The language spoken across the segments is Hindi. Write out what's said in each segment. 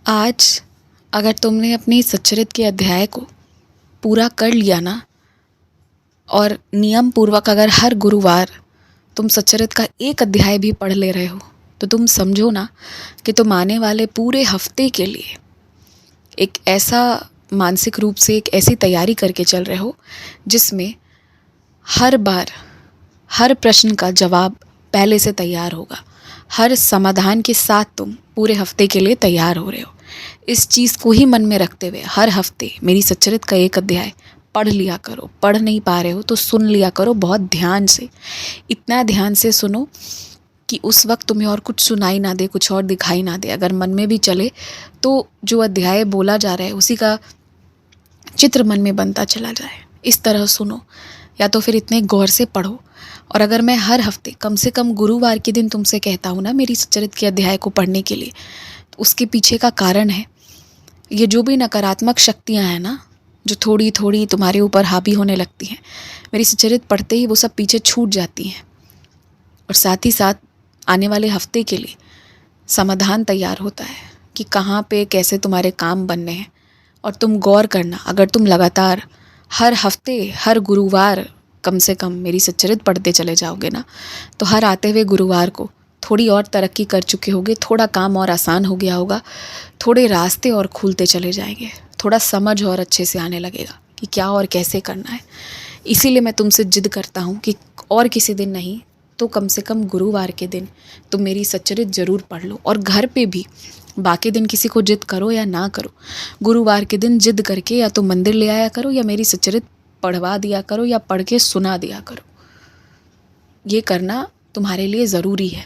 आज अगर तुमने अपनी सच्चरित्र के अध्याय को पूरा कर लिया ना, और नियम पूर्वक अगर हर गुरुवार तुम सच्चरित्र का एक अध्याय भी पढ़ ले रहे हो, तो तुम समझो ना कि तुम आने वाले पूरे हफ्ते के लिए एक ऐसा मानसिक रूप से एक ऐसी तैयारी करके चल रहे हो जिसमें हर बार हर प्रश्न का जवाब पहले से तैयार होगा। हर समाधान के साथ तुम पूरे हफ्ते के लिए तैयार हो रहे हो। इस चीज़ को ही मन में रखते हुए हर हफ्ते मेरी सच्चरित्र का एक अध्याय पढ़ लिया करो। पढ़ नहीं पा रहे हो तो सुन लिया करो, बहुत ध्यान से, इतना ध्यान से सुनो कि उस वक्त तुम्हें और कुछ सुनाई ना दे, कुछ और दिखाई ना दे। अगर मन में भी चले तो जो अध्याय बोला जा रहा है उसी का चित्र मन में बनता चला जाए। इस तरह सुनो, या तो फिर इतने गौर से पढ़ो। और अगर मैं हर हफ्ते कम से कम गुरुवार के दिन तुमसे कहता हूँ ना मेरी सच्चरित्र के अध्याय को पढ़ने के लिए, तो उसके पीछे का कारण है ये जो भी नकारात्मक शक्तियाँ हैं ना, जो थोड़ी थोड़ी तुम्हारे ऊपर हावी होने लगती हैं, मेरी सच्चरित्र पढ़ते ही वो सब पीछे छूट जाती हैं। और साथ ही साथ आने वाले हफ्ते के लिए समाधान तैयार होता है कि कहाँ पे कैसे तुम्हारे काम बनने हैं। और तुम गौर करना, अगर तुम लगातार हर हफ्ते हर गुरुवार कम से कम मेरी सच्चरित्र पढ़ते चले जाओगे ना, तो हर आते हुए गुरुवार को थोड़ी और तरक्की कर चुके होगे, थोड़ा काम और आसान हो गया होगा, थोड़े रास्ते और खुलते चले जाएंगे, थोड़ा समझ और अच्छे से आने लगेगा कि क्या और कैसे करना है। इसीलिए मैं तुमसे जिद करता हूँ कि और किसी दिन नहीं तो कम से कम गुरुवार के दिन तुम मेरी सच्चरित्र ज़रूर पढ़ लो। और घर पे भी बाकी दिन किसी को जिद करो या ना करो, गुरुवार के दिन जिद करके या तो मंदिर ले आया करो या मेरी सच्चरित्र पढ़वा दिया करो या पढ़ के सुना दिया करो। ये करना तुम्हारे लिए ज़रूरी है।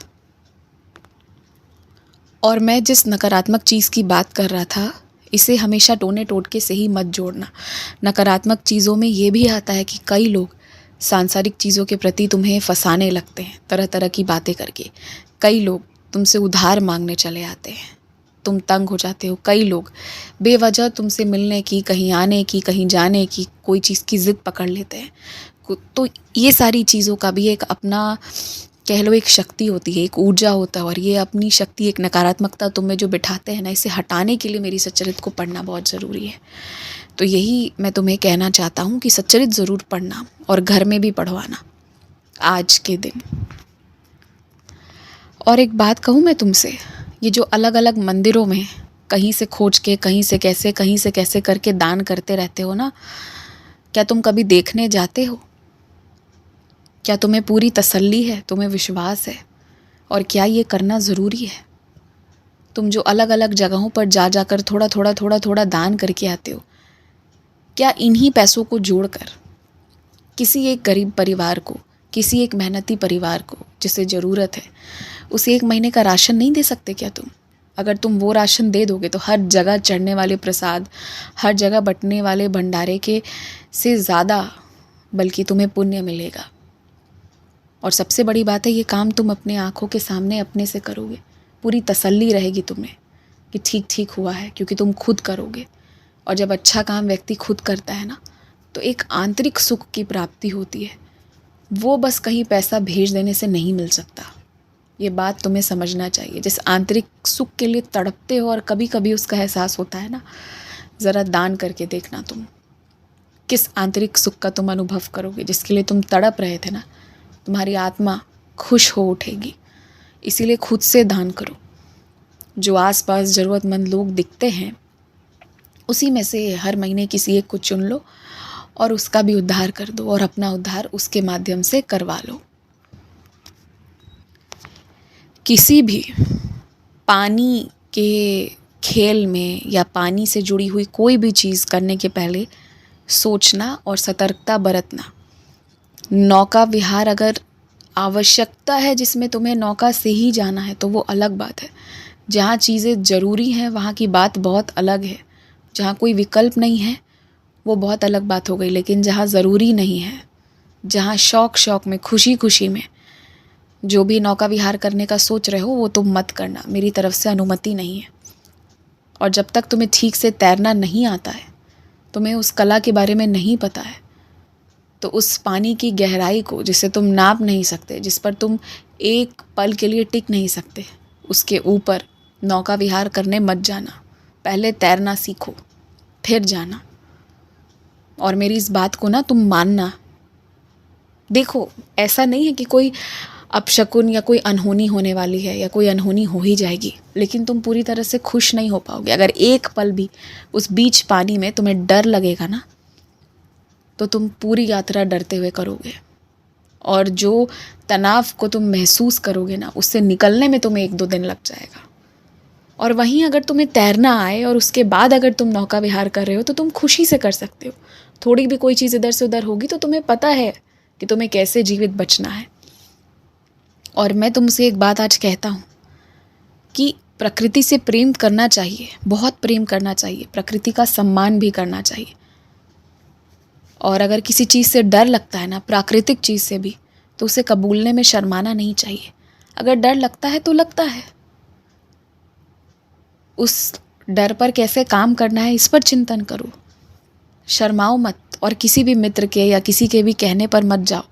और मैं जिस नकारात्मक चीज़ की बात कर रहा था, इसे हमेशा टोने टोटके से ही मत जोड़ना। नकारात्मक चीज़ों में ये भी आता है कि कई लोग सांसारिक चीज़ों के प्रति तुम्हें फंसाने लगते हैं तरह तरह की बातें करके। कई लोग तुमसे उधार मांगने चले आते हैं, तुम तंग हो जाते हो। कई लोग बेवजह तुमसे मिलने की, कहीं आने की, कहीं जाने की, कोई चीज़ की ज़िद पकड़ लेते हैं। तो ये सारी चीज़ों का भी एक अपना कह लो एक शक्ति होती है, एक ऊर्जा होता है। और ये अपनी शक्ति, एक नकारात्मकता तुम में जो बिठाते हैं ना, इसे हटाने के लिए मेरी सच्चरित्र को पढ़ना बहुत ज़रूरी है। तो यही मैं तुम्हें कहना चाहता हूँ कि सच्चरित्र ज़रूर पढ़ना और घर में भी पढ़वाना आज के दिन। और एक बात कहूँ मैं तुमसे, ये जो अलग अलग मंदिरों में कहीं से खोज के कहीं से कैसे करके दान करते रहते हो ना, क्या तुम कभी देखने जाते हो? क्या तुम्हें पूरी तसल्ली है, तुम्हें विश्वास है? और क्या ये करना ज़रूरी है? तुम जो अलग अलग जगहों पर जा जाकर थोड़ा दान करके आते हो, क्या इन्हीं पैसों को जोड़कर किसी एक गरीब परिवार को, किसी एक मेहनती परिवार को जिसे ज़रूरत है, उसे 1 महीने का राशन नहीं दे सकते क्या तुम? अगर तुम वो राशन दे दोगे तो हर जगह चढ़ने वाले प्रसाद, हर जगह बंटने वाले भंडारे के से ज़्यादा बल्कि तुम्हें पुण्य मिलेगा। और सबसे बड़ी बात है, ये काम तुम अपने आँखों के सामने अपने से करोगे, पूरी तसल्ली रहेगी तुम्हें कि ठीक ठीक हुआ है, क्योंकि तुम खुद करोगे। और जब अच्छा काम व्यक्ति खुद करता है ना, तो एक आंतरिक सुख की प्राप्ति होती है। वो बस कहीं पैसा भेज देने से नहीं मिल सकता। ये बात तुम्हें समझना चाहिए। जिस आंतरिक सुख के लिए तड़पते हो और कभी कभी उसका एहसास होता है ना, ज़रा दान करके देखना तुम किस आंतरिक सुख का तुम अनुभव करोगे। जिसके लिए तुम तड़प रहे थे ना, तुम्हारी आत्मा खुश हो उठेगी। इसीलिए खुद से दान करो। जो आसपास ज़रूरतमंद लोग दिखते हैं, उसी में से हर महीने किसी एक को चुन लो और उसका भी उद्धार कर दो और अपना उद्धार उसके माध्यम से करवा लो। किसी भी पानी के खेल में या पानी से जुड़ी हुई कोई भी चीज़ करने के पहले सोचना और सतर्कता बरतना। नौका विहार अगर आवश्यकता है जिसमें तुम्हें नौका से ही जाना है तो वो अलग बात है। जहाँ चीज़ें ज़रूरी हैं वहाँ की बात बहुत अलग है। जहाँ कोई विकल्प नहीं है वो बहुत अलग बात हो गई। लेकिन जहाँ ज़रूरी नहीं है, जहाँ शौक में, खुशी में जो भी नौका विहार करने का सोच रहे हो, वो तुम मत करना। मेरी तरफ से अनुमति नहीं है। और जब तक तुम्हें ठीक से तैरना नहीं आता है, तुम्हें उस कला के बारे में नहीं पता है, तो उस पानी की गहराई को जिसे तुम नाप नहीं सकते, जिस पर तुम एक पल के लिए टिक नहीं सकते, उसके ऊपर नौका विहार करने मत जाना। पहले तैरना सीखो, फिर जाना। और मेरी इस बात को ना तुम मानना। देखो, ऐसा नहीं है कि कोई अपशकुन या कोई अनहोनी होने वाली है या कोई अनहोनी हो ही जाएगी, लेकिन तुम पूरी तरह से खुश नहीं हो पाओगे। अगर एक पल भी उस बीच पानी में तुम्हें डर लगेगा ना, तो तुम पूरी यात्रा डरते हुए करोगे। और जो तनाव को तुम महसूस करोगे ना, उससे निकलने में तुम्हें 1-2 दिन लग जाएगा। और वहीं अगर तुम्हें तैरना आए और उसके बाद अगर तुम नौका विहार कर रहे हो, तो तुम खुशी से कर सकते हो। थोड़ी भी कोई चीज़ इधर से उधर होगी तो तुम्हें पता है कि तुम्हें कैसे जीवित बचना है। और मैं तुमसे एक बात आज कहता हूँ कि प्रकृति से प्रेम करना चाहिए, बहुत प्रेम करना चाहिए, प्रकृति का सम्मान भी करना चाहिए। और अगर किसी चीज़ से डर लगता है ना, प्राकृतिक चीज़ से भी, तो उसे कबूलने में शर्माना नहीं चाहिए। अगर डर लगता है तो लगता है, उस डर पर कैसे काम करना है इस पर चिंतन करो, शर्माओ मत। और किसी भी मित्र के या किसी के भी कहने पर मत जाओ।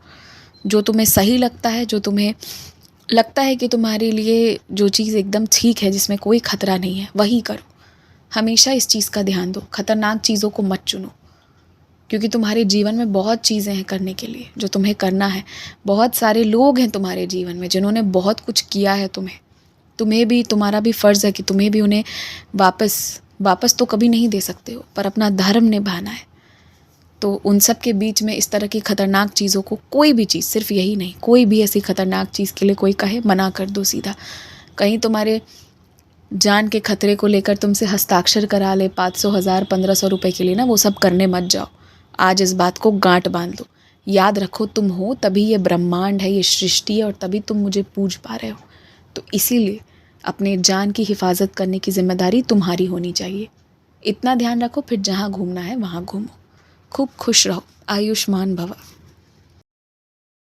जो तुम्हें सही लगता है, जो तुम्हें लगता है कि तुम्हारे लिए जो चीज़ एकदम ठीक है, जिसमें कोई खतरा नहीं है, वही करो। हमेशा इस चीज़ का ध्यान दो, खतरनाक चीज़ों को मत चुनो। क्योंकि तुम्हारे जीवन में बहुत चीज़ें हैं करने के लिए, जो तुम्हें करना है। बहुत सारे लोग हैं तुम्हारे जीवन में जिन्होंने बहुत कुछ किया है तुम्हें भी, तुम्हारा भी फ़र्ज़ है कि तुम्हें भी उन्हें वापस तो कभी नहीं दे सकते हो, पर अपना धर्म निभाना है। तो उन सब के बीच में इस तरह की खतरनाक चीज़ों को, कोई भी चीज़, सिर्फ यही नहीं, कोई भी ऐसी खतरनाक चीज़ के लिए कोई कहे, मना कर दो सीधा। कहीं तुम्हारे जान के खतरे को लेकर तुमसे हस्ताक्षर करा ले 500, 1000, 1500 रुपए के लिए ना, वो सब करने मत जाओ। आज इस बात को गांठ बांध लो। याद रखो, तुम हो तभी ये ब्रह्मांड है, ये सृष्टि है, और तभी तुम मुझे पूज पा रहे हो। तो इसीलिए अपने जान की हिफाजत करने की जिम्मेदारी तुम्हारी होनी चाहिए। इतना ध्यान रखो, फिर जहाँ घूमना है वहाँ घूमो। खूब खुश रहो। आयुष्मान भव।